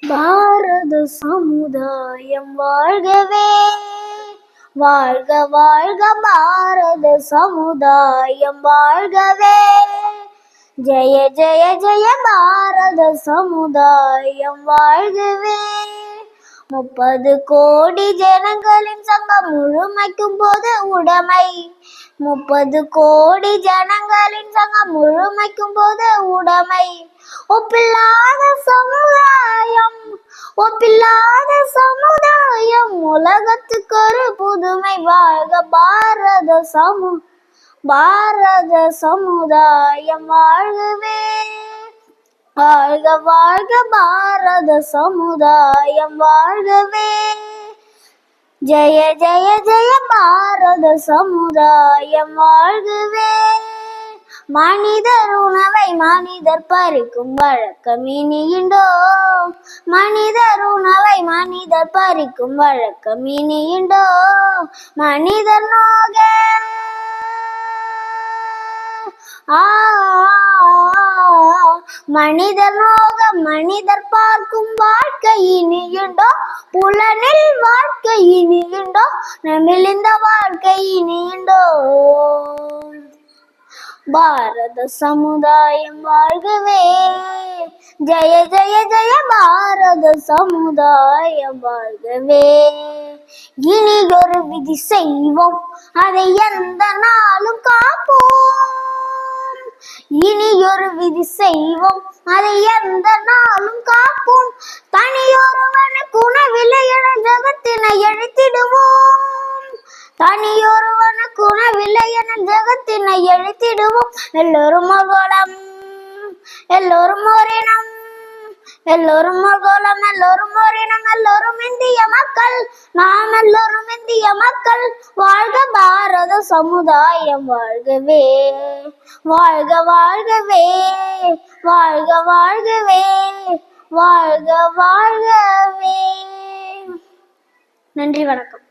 பாரத சமுதாயம் வாழ்கவே, வாழ்க வாழ்க பாரத சமுதாயம் வாழ்கவே. ஜெய ஜெய ஜெய பாரத சமுதாயம் வாழ்கவே. 30 கோடி ஜனங்களின் சங்கம் முழுமைக்கும் போது உடைமை. 30 கோடி ஜனங்களின் சங்கம் முழுமைக்கும் போது உடைமை. ஒப்பில்லாத சமுதாயம், ஒப்பில்லாத சமுதாயம், உலகத்துக்கு ஒரு புதுமை. வாழ்க பாரத சமுதாயம் வாழ்கவே, வாழ்க வாழ்க பாரத சமுதாயம் வாழ்கவே. ஜெய ஜெய ஜெய பாரத சமுதாயம் வாழ்கவே. மனிதர் உணவை மனிதர் பறிக்கும் வழக்கம் இனியுண்டோ? மனிதர் உணவை மனிதர் பறிக்கும் வழக்கம் இனியுண்டோ? மனிதர் நோக மனிதர் நோக மனிதர் பார்க்கும் வாழ்க்கை இனியுண்டோ? புலனில் வாழ்க்கை இனியுண்டோ? நமிழ்ந்த வாழ்க்கை இனியுண்டோ? பாரத சமுதாயம் வாழ்கவே, ஜெய ஜெய ஜெய பாரத சமுதாயம் வாழ்கவே. இனி ஒரு விதி செய்வோம், அதை எந்த நாளும் காப்போம். இனி ஒரு விதி செய்வோம், அதை எந்த நாளும் காப்போம். தனியொருவனுக்கு உணவில்லை என ஜகத்தினை எழுத்திடுவோம். தனியொருவனுக்கு உணவில்லை என ஜகத்தினை எழுத்திடுவோம். எல்லோரும் ஒரு கோலம், எல்லோரும் ஒரு இனம், எல்லோரும் ஒரு கோலம், எல்லோரும் ஒரு இனம், எல்லோரும் இந்திய மக்கள், நாம் எல்லோரும் இந்திய மக்கள். வாழ்க பாரத சமுதாயம் வாழ்கவே, வாழ்க வாழ்கவே, வாழ்க வாழ்கவே, வாழ்க வாழ்கவே. நன்றி, வணக்கம்.